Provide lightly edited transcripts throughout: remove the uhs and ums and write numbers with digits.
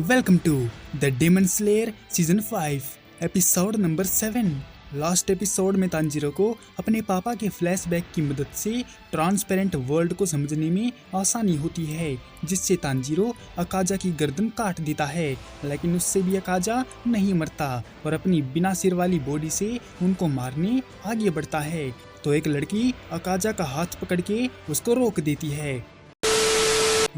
Welcome to the demon slayer season 5 episode number 7। Last episode में Tanjiro को अपने पापा के फ्लैशबैक की मदद से ट्रांसपेरेंट वर्ल्ड को समझने में आसानी होती है, जिससे तांजीरो अकाजा की गर्दन काट देता है। लेकिन उससे भी अकाजा नहीं मरता और अपनी बिना सिर वाली बॉडी से उनको मारने आगे बढ़ता है। तो एक लड़की अकाजा का हाथ पकड़ के उसको रोक देती है।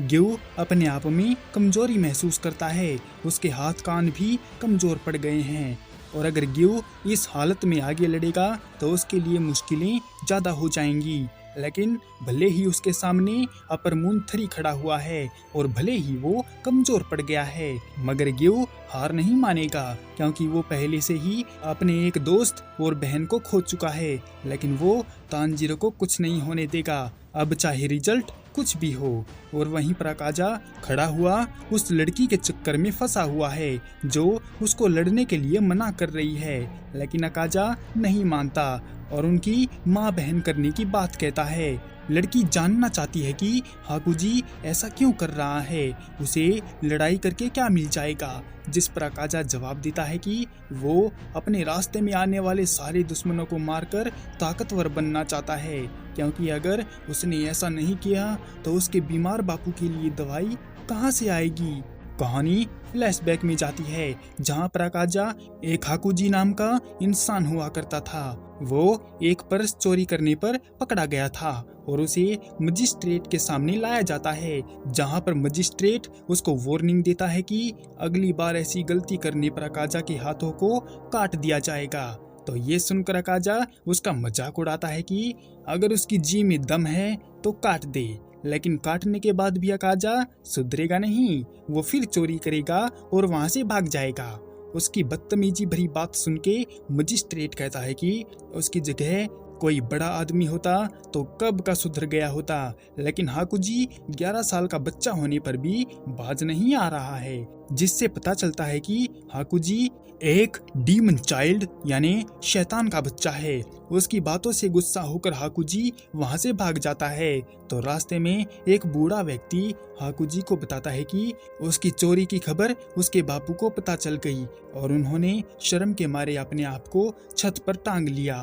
ग्यू अपने आप में कमजोरी महसूस करता है, उसके हाथ कान भी कमजोर पड़ गए हैं और अगर ग्यू इस हालत में आगे लड़ेगा तो उसके लिए मुश्किलें ज़्यादा हो जाएंगी। लेकिन भले ही उसके सामने अपर मून 3 खड़ा हुआ है और भले ही वो कमजोर पड़ गया है, मगर ग्यू हार नहीं मानेगा, क्योंकि वो पहले से ही अपने एक दोस्त और बहन को खो चुका है। लेकिन वो तांजीरो को कुछ नहीं होने देगा, अब चाहे रिजल्ट कुछ भी हो। और वहीं पर अकाजा खड़ा हुआ उस लड़की के चक्कर में फंसा हुआ है जो उसको लड़ने के लिए मना कर रही है। लेकिन अकाजा नहीं मानता और उनकी माँ बहन करने की बात कहता है। लड़की जानना चाहती है कि हाकुजी ऐसा क्यों कर रहा है, उसे लड़ाई करके क्या मिल जाएगा, जिस पर अकाजा जवाब देता है कि वो अपने रास्ते में आने वाले सारे दुश्मनों को मारकर ताकतवर बनना चाहता है, क्योंकि अगर उसने ऐसा नहीं किया तो उसके बीमार बापू के लिए दवाई कहाँ से आएगी। कहानी फ्लैशबैक में जाती है, जहाँ पर अकाजा एक हाकुजी नाम का इंसान हुआ करता था। वो एक पर्स चोरी करने पर पकड़ा गया था और उसे मजिस्ट्रेट के सामने लाया जाता है, जहाँ पर मजिस्ट्रेट उसको वार्निंग देता है कि अगली बार ऐसी गलती करने पर अकाजा के हाथों को काट दिया जाएगा। तो ये सुनकर अकाजा उसका मजाक उड़ाता है कि अगर उसकी जी में दम है तो काट दे। लेकिन काटने के बाद भी अकाजा सुधरेगा नहीं, वो फिर चोरी करेगा और वहां से भाग जाएगा। उसकी बदतमीजी भरी बात सुन के मजिस्ट्रेट कहता है कि उसकी जगह कोई बड़ा आदमी होता तो कब का सुधर गया होता, लेकिन हाकुजी 11 साल का बच्चा होने पर भी बाज नहीं आ रहा है, जिससे पता चलता है कि हाकुजी एक डीमन चाइल्ड यानी शैतान का बच्चा है। उसकी बातों से गुस्सा होकर हाकुजी वहां से भाग जाता है। तो रास्ते में एक बूढ़ा व्यक्ति हाकुजी को बताता है कि उसकी चोरी की खबर उसके बापू को पता चल गई और उन्होंने शर्म के मारे अपने आप को छत पर टांग लिया।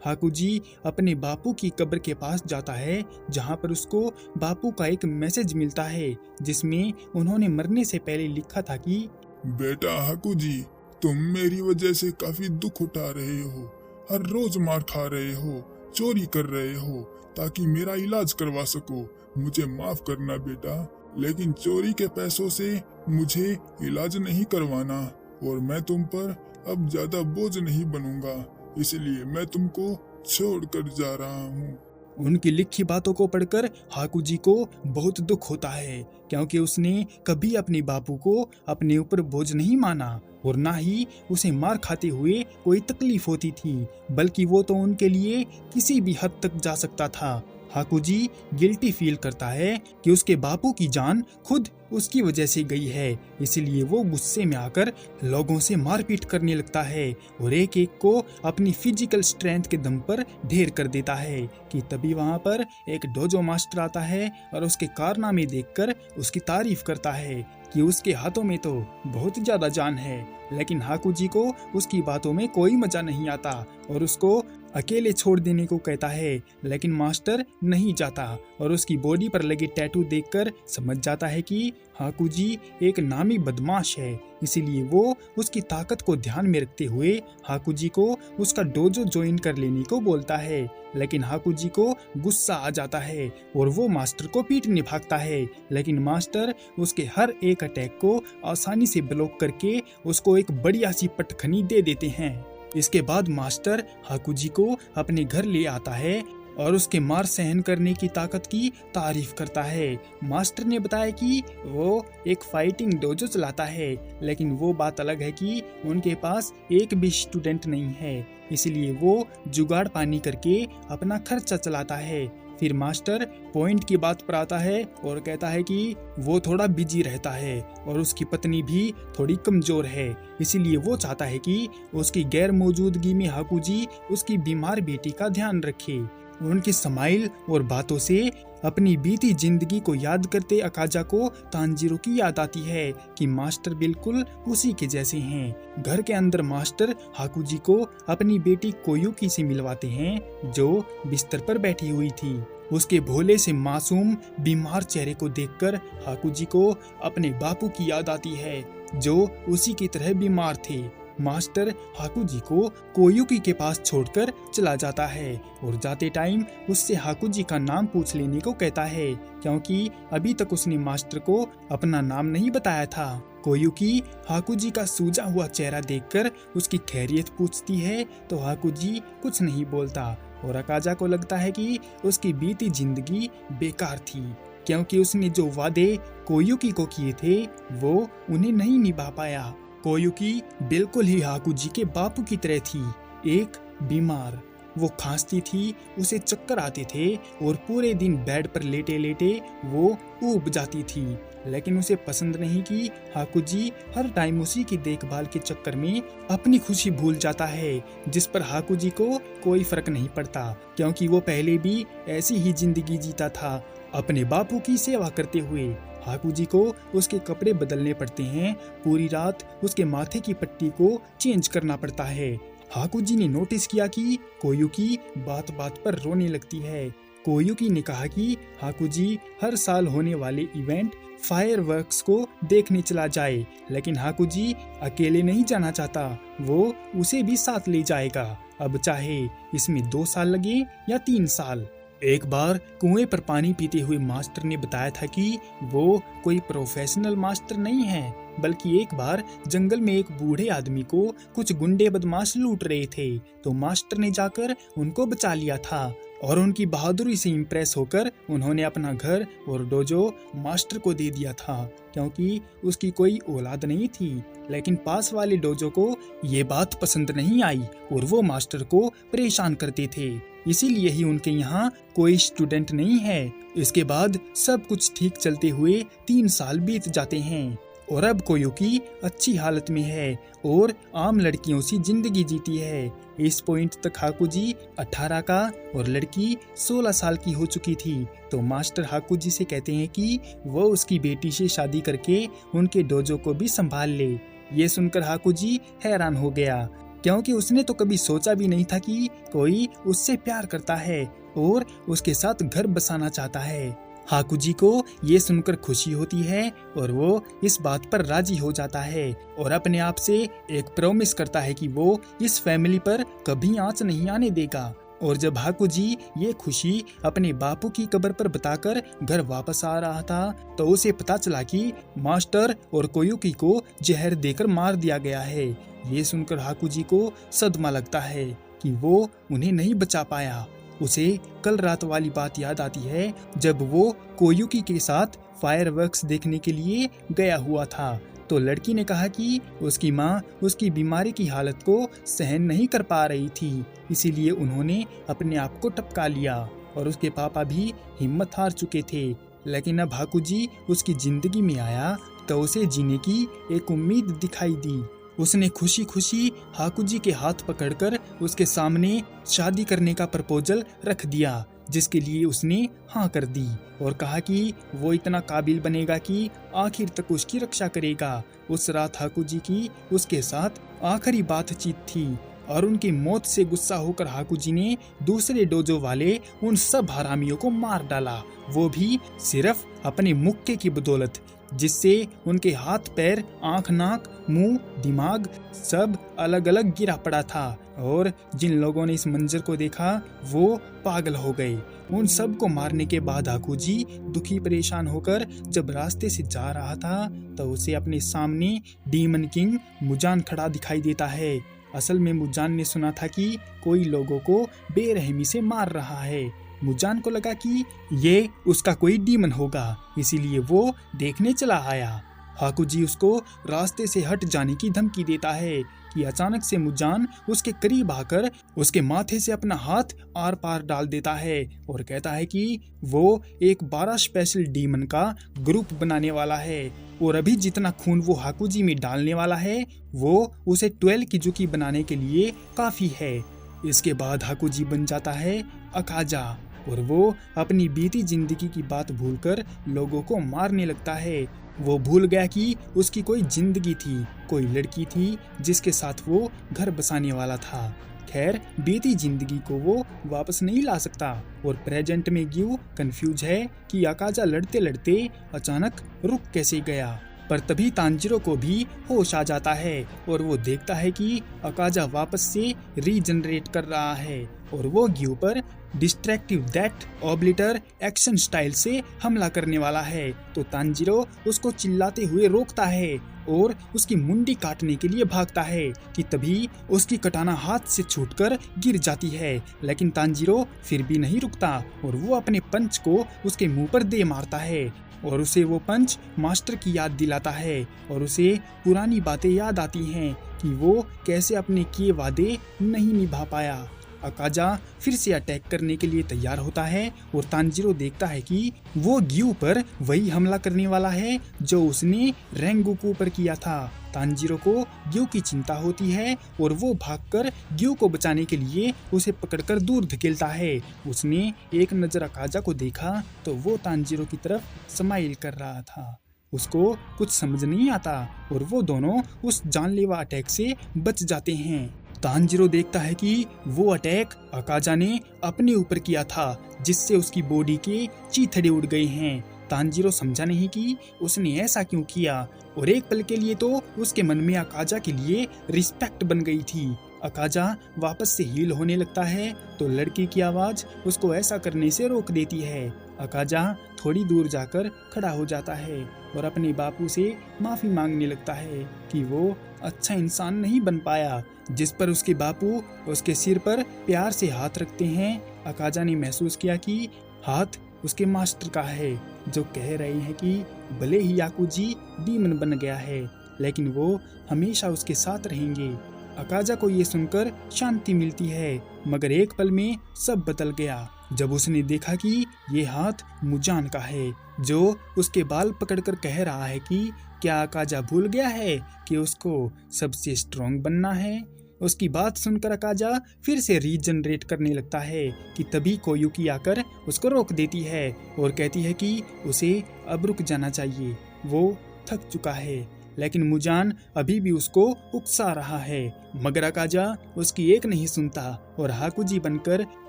हाकुजी अपने बापू की कब्र के पास जाता है, जहां पर उसको बापू का एक मैसेज मिलता है, जिसमें उन्होंने मरने से पहले लिखा था कि बेटा हाकुजी, तुम मेरी वजह से काफी दुख उठा रहे हो, हर रोज मार खा रहे हो, चोरी कर रहे हो ताकि मेरा इलाज करवा सको। मुझे माफ करना बेटा, लेकिन चोरी के पैसों से मुझे इलाज नहीं करवाना और मैं तुम पर अब ज्यादा बोझ नहीं बनूंगा, इसलिए मैं तुमको छोड़कर जा रहा हूँ। उनकी लिखी बातों को पढ़कर हाकुजी को बहुत दुख होता है, क्योंकि उसने कभी अपने बापू को अपने ऊपर बोझ नहीं माना और ना ही उसे मार खाते हुए कोई तकलीफ होती थी, बल्कि वो तो उनके लिए किसी भी हद तक जा सकता था। हाकुजी गिल्टी फील करता है कि उसके बापू की जान खुद उसकी वजह से गई है, इसलिए वो गुस्से में आकर लोगों से मारपीट करने लगता है और एक एक को अपनी फिजिकल स्ट्रेंथ के दम पर ढेर कर देता है। कि तभी वहां पर एक डोजो मास्टर आता है और उसके कारनामे देखकर उसकी तारीफ करता है कि उसके हाथों में तो बहुत ज्यादा जान है। लेकिन हाकुजी को उसकी बातों में कोई मजा नहीं आता और उसको अकेले छोड़ देने को कहता है, लेकिन मास्टर नहीं जाता और उसकी बॉडी पर लगे टैटू देखकर समझ जाता है कि हाकुजी एक नामी बदमाश है, इसीलिए वो उसकी ताकत को ध्यान में रखते हुए हाकुजी को उसका डोजो ज्वाइन कर लेने को बोलता है। लेकिन हाकुजी को गुस्सा आ जाता है और वो मास्टर को पीटने भागता है, लेकिन मास्टर उसके हर एक अटैक को आसानी से ब्लॉक करके उसको एक बढ़िया सी पटखनी दे देते हैं। इसके बाद मास्टर हाकुजी को अपने घर ले आता है और उसके मार सहन करने की ताकत की तारीफ करता है। मास्टर ने बताया कि वो एक फाइटिंग डोजो चलाता है, लेकिन वो बात अलग है कि उनके पास एक भी स्टूडेंट नहीं है, इसलिए वो जुगाड़ पानी करके अपना खर्चा चलाता है। फिर मास्टर पॉइंट की बात पर आता है और कहता है कि वो थोड़ा बिजी रहता है और उसकी पत्नी भी थोड़ी कमजोर है, इसीलिए वो चाहता है कि उसकी गैर मौजूदगी में हाकुजी उसकी बीमार बेटी का ध्यान रखे। उनकी स्माइल और बातों से अपनी बीती जिंदगी को याद करते अकाजा को तांजीरो की याद आती है कि मास्टर बिल्कुल उसी के जैसे हैं। घर के अंदर मास्टर हाकुजी को अपनी बेटी कोयुकी से मिलवाते हैं जो बिस्तर पर बैठी हुई थी। उसके भोले से मासूम बीमार चेहरे को देखकर हाकुजी को अपने बापू की याद आती है जो उसी की तरह बीमार थे। मास्टर हाकुजी को कोयुकी के पास छोड़कर चला जाता है और जाते टाइम उससे हाकुजी का नाम पूछ लेने को कहता है क्योंकि अभी तक उसने मास्टर को अपना नाम नहीं बताया था। कोयुकी हाकुजी का सूजा हुआ चेहरा देखकर उसकी खैरियत पूछती है तो हाकुजी कुछ नहीं बोलता और अकाजा को लगता है कि उसकी बीती जिंदगी बेकार थी क्योंकि उसने जो वादे कोयुकी को किए थे वो उन्हें नहीं निभा पाया। कोयुकी बिल्कुल ही हाकुजी के बापू की तरह थी, एक बीमार। वो खांसती थी, उसे चक्कर आते थे और पूरे दिन बेड पर लेटे लेटे वो ऊब जाती थी। लेकिन उसे पसंद नहीं कि हाकुजी हर टाइम उसी की देखभाल के चक्कर में अपनी खुशी भूल जाता है, जिस पर हाकुजी को कोई फर्क नहीं पड़ता क्योंकि वो पहले भी ऐसी ही जिंदगी जीता था अपने बापू की सेवा करते हुए। हाकुजी को उसके कपड़े बदलने पड़ते हैं, पूरी रात उसके माथे की पट्टी को चेंज करना पड़ता है। हाकुजी ने नोटिस किया कि कोयुकी बात बात पर रोने लगती है। कोयुकी ने कहा कि हाकुजी हर साल होने वाले इवेंट फायरवर्क्स को देखने चला जाए, लेकिन हाकुजी अकेले नहीं जाना चाहता, वो उसे भी साथ ले जाएगा, अब चाहे इसमें 2 साल लगे या 3 साल। एक बार कुएं पर पानी पीते हुए मास्टर ने बताया था कि वो कोई प्रोफेशनल मास्टर नहीं है, बल्कि एक बार जंगल में एक बूढ़े आदमी को कुछ गुंडे बदमाश लूट रहे थे तो मास्टर ने जाकर उनको बचा लिया था और उनकी बहादुरी से इम्प्रेस होकर उन्होंने अपना घर और डोजो मास्टर को दे दिया था क्योंकि उसकी कोई औलाद नहीं थी। लेकिन पास वाले डोजो को ये बात पसंद नहीं आई और वो मास्टर को परेशान करते थे, इसीलिए ही उनके यहाँ कोई स्टूडेंट नहीं है। इसके बाद सब कुछ ठीक चलते हुए 3 साल बीत जाते हैं और अब कोयुकी अच्छी हालत में है और आम लड़कियों सी जिंदगी जीती है। इस पॉइंट तक हाकुजी 18 का और लड़की 16 साल की हो चुकी थी तो मास्टर हाकुजी से कहते हैं कि वो उसकी बेटी से शादी करके उनके डोजो को भी संभाल ले। ये सुनकर हाकुजी हैरान हो गया क्योंकि उसने तो कभी सोचा भी नहीं था कि कोई उससे प्यार करता है और उसके साथ घर बसाना चाहता है। हाकुजी को ये सुनकर खुशी होती है और वो इस बात पर राजी हो जाता है और अपने आप से एक प्रॉमिस करता है कि वो इस फैमिली पर कभी आंच नहीं आने देगा। और जब हाकुजी ये खुशी अपने बापू की कब्र पर बताकर घर वापस आ रहा था तो उसे पता चला कि मास्टर और कोयुकी को जहर देकर मार दिया गया है। ये सुनकर हाकुजी को सदमा लगता है कि वो उन्हें नहीं बचा पाया। उसे कल रात वाली बात याद आती है जब वो कोयुकी के साथ फायरवर्क्स देखने के लिए गया हुआ था तो लड़की ने कहा कि उसकी माँ उसकी बीमारी की हालत को सहन नहीं कर पा रही थी, इसीलिए उन्होंने अपने आप को टपका लिया और उसके पापा भी हिम्मत हार चुके थे। लेकिन अब हाकुजी उसकी जिंदगी में आया तो उसे जीने की एक उम्मीद दिखाई दी। उसने खुशी खुशी हाकुजी के हाथ पकड़कर उसके सामने शादी करने का प्रपोजल रख दिया, जिसके लिए उसने हाँ कर दी और कहा कि वो इतना काबिल बनेगा कि आखिर तक उसकी रक्षा करेगा। उस रात हाकुजी की उसके साथ आखिरी बातचीत थी और उनकी मौत से गुस्सा होकर हाकुजी ने दूसरे डोजो वाले उन सब हरामियों को मार डाला, वो भी सिर्फ अपने मुक्के की बदौलत, जिससे उनके हाथ पैर आंख नाक मुंह दिमाग सब अलग अलग गिरा पड़ा था और जिन लोगों ने इस मंजर को देखा वो पागल हो गए। उन सब को मारने के बाद हाकुजी दुखी परेशान होकर जब रास्ते से जा रहा था तो उसे अपने सामने डीमन किंग मुजान खड़ा दिखाई देता है। असल में मुजान ने सुना था कि कोई लोगों को बेरहमी से मार रहा है। मुजान को लगा कि ये उसका कोई डीमन होगा, इसीलिए वो देखने चला आया। हाकुजी उसको रास्ते से हट जाने की धमकी देता है कि अचानक से मुजान उसके करीब आकर उसके माथे से अपना हाथ आर पार डाल देता है और कहता है कि वो एक 12 स्पेशल डीमन का ग्रुप बनाने वाला है और अभी जितना खून वो हाकुजी में डालने वाला है वो उसे 12 किजुकी बनाने के लिए काफी है। इसके बाद हाकुजी बन जाता है अकाजा और वो अपनी बीती जिंदगी की बात भूलकर लोगों को मारने लगता है। वो भूल गया कि उसकी कोई जिंदगी थी, कोई लड़की थी जिसके साथ वो घर बसाने वाला था। खैर, बीती जिंदगी को वो वापस नहीं ला सकता और प्रेजेंट में ग्यू कंफ्यूज है कि अकाजा लड़ते लड़ते अचानक रुक कैसे गया। पर तभी तांजिरो को भी होश आ जाता है और वो देखता है कि अकाजा वापस से रीजनरेट कर रहा है और वो ग्यू पर डिस्ट्रैक्टिव दैट ऑब्लिटर एक्शन स्टाइल से हमला करने वाला है। तो तांजिरो उसको चिल्लाते हुए रोकता है और उसकी मुंडी काटने के लिए भागता है कि तभी उसकी कटाना हाथ से छूटकर गिर जाती है। लेकिन तांजिरो फिर भी नहीं रुकता और वो अपने पंच को उसके मुंह पर दे मारता है और उसे वो पंच मास्टर की याद दिलाता है और उसे पुरानी बातें याद आती हैं कि वो कैसे अपने किए वादे नहीं निभा पाया। अकाजा फिर से अटैक करने के लिए तैयार होता है और तांजिरो देखता है कि वो ग्यू पर वही हमला करने वाला है जो उसने रेंगोकू पर किया था। तांजिरो को ग्यू की चिंता होती है और वो भागकर ग्यू को बचाने के लिए उसे पकड़कर दूर धकेलता है। उसने एक नजर अकाजा को देखा तो वो तांजिरो की तरफ स्माइल कर रहा था। उसको कुछ समझ नहीं आता और वो दोनों उस जानलेवा अटैक से बच जाते हैं। तांजिरो देखता है कि वो अटैक अकाजा ने अपने ऊपर किया था जिससे उसकी बॉडी के चीथड़े उड़ गए हैं। तांजिरो समझा नहीं कि उसने ऐसा क्यों किया और एक पल के लिए तो उसके मन में अकाजा के लिए रिस्पेक्ट बन गई थी। अकाजा वापस से हील होने लगता है तो लड़की की आवाज उसको ऐसा करने से रोक देती है। अकाजा थोड़ी दूर जाकर खड़ा हो जाता है और अपने बापू से माफी मांगने लगता है कि वो अच्छा इंसान नहीं बन पाया, जिस पर उसके बापू उसके सिर पर प्यार से हाथ रखते हैं। अकाजा ने महसूस किया कि हाथ उसके मास्टर का है जो कह रहे हैं कि भले ही याकुजी डीमन बन गया है लेकिन वो हमेशा उसके साथ रहेंगे। अकाजा को ये सुनकर शांति मिलती है मगर एक पल में सब बदल गया जब उसने देखा कि ये हाथ मुजान का है जो उसके बाल पकड़कर कह रहा है कि क्या अकाजा भूल गया है कि उसको सबसे स्ट्रॉन्ग बनना है। उसकी बात सुनकर अकाजा फिर से रीजनरेट करने लगता है कि तभी कोयुकी आकर उसको रोक देती है और कहती है कि उसे अब रुक जाना चाहिए, वो थक चुका है। लेकिन मुजान अभी भी उसको उकसा रहा है मगर अकाजा उसकी एक नहीं सुनता और हाकुजी बनकर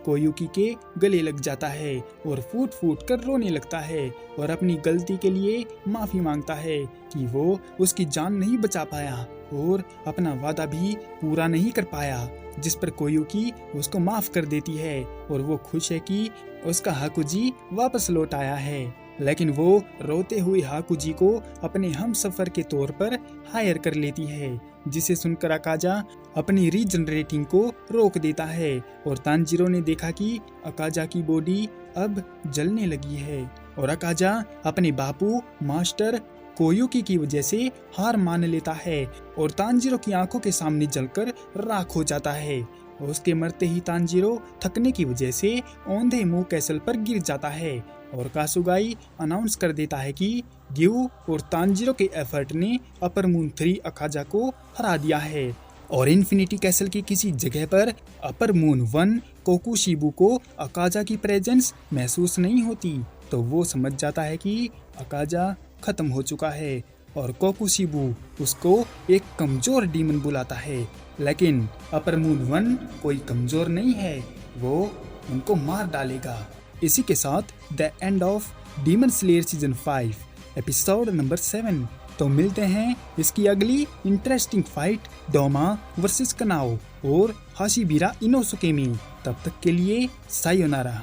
कोयुकी के गले लग जाता है और फूट फूट कर रोने लगता है और अपनी गलती के लिए माफी मांगता है कि वो उसकी जान नहीं बचा पाया और अपना वादा भी पूरा नहीं कर पाया, जिस पर कोयुकी उसको माफ कर देती है और वो खुश है कि उसका हाकुजी वापस लौट आया है। लेकिन वो रोते हुए हाकुजी को अपने हम सफर के तौर पर हायर कर लेती है, जिसे सुनकर अकाजा अपनी रीजनरेटिंग को रोक देता है और तांजिरो ने देखा कि अकाजा की बॉडी अब जलने लगी है और अकाजा अपने बापू मास्टर कोयुकी की वजह से हार मान लेता है और तांजिरो की आंखों के सामने जलकर राख हो जाता है। उसके मरते ही तांजिरो थकने की वजह से औंधे मुंह कैसल पर गिर जाता है और कासुगाई अनाउंस कर देता है कि ग्यू और तांजिरो के एफर्ट ने अपर मून 3 अकाजा को हरा दिया है और इन्फिनिटी कैसल की किसी जगह पर अपर मून 1 कोकुशिबू को अकाजा की प्रेजेंस महसूस नहीं होती तो वो समझ जाता है कि अकाजा खत्म हो चुका है और कोकुशिबू उसको एक कमजोर डीमन बुलाता है। लेकिन अपर मून 1 कोई कमजोर नहीं है, वो उनको मार डालेगा। इसी के साथ the end of demon slayer season 5 episode number 7। तो मिलते हैं इसकी अगली इंटरेस्टिंग फाइट डोमा वर्सेस कनाओ और हाशिबिरा इनोसुके में। तब तक के लिए सायोनारा।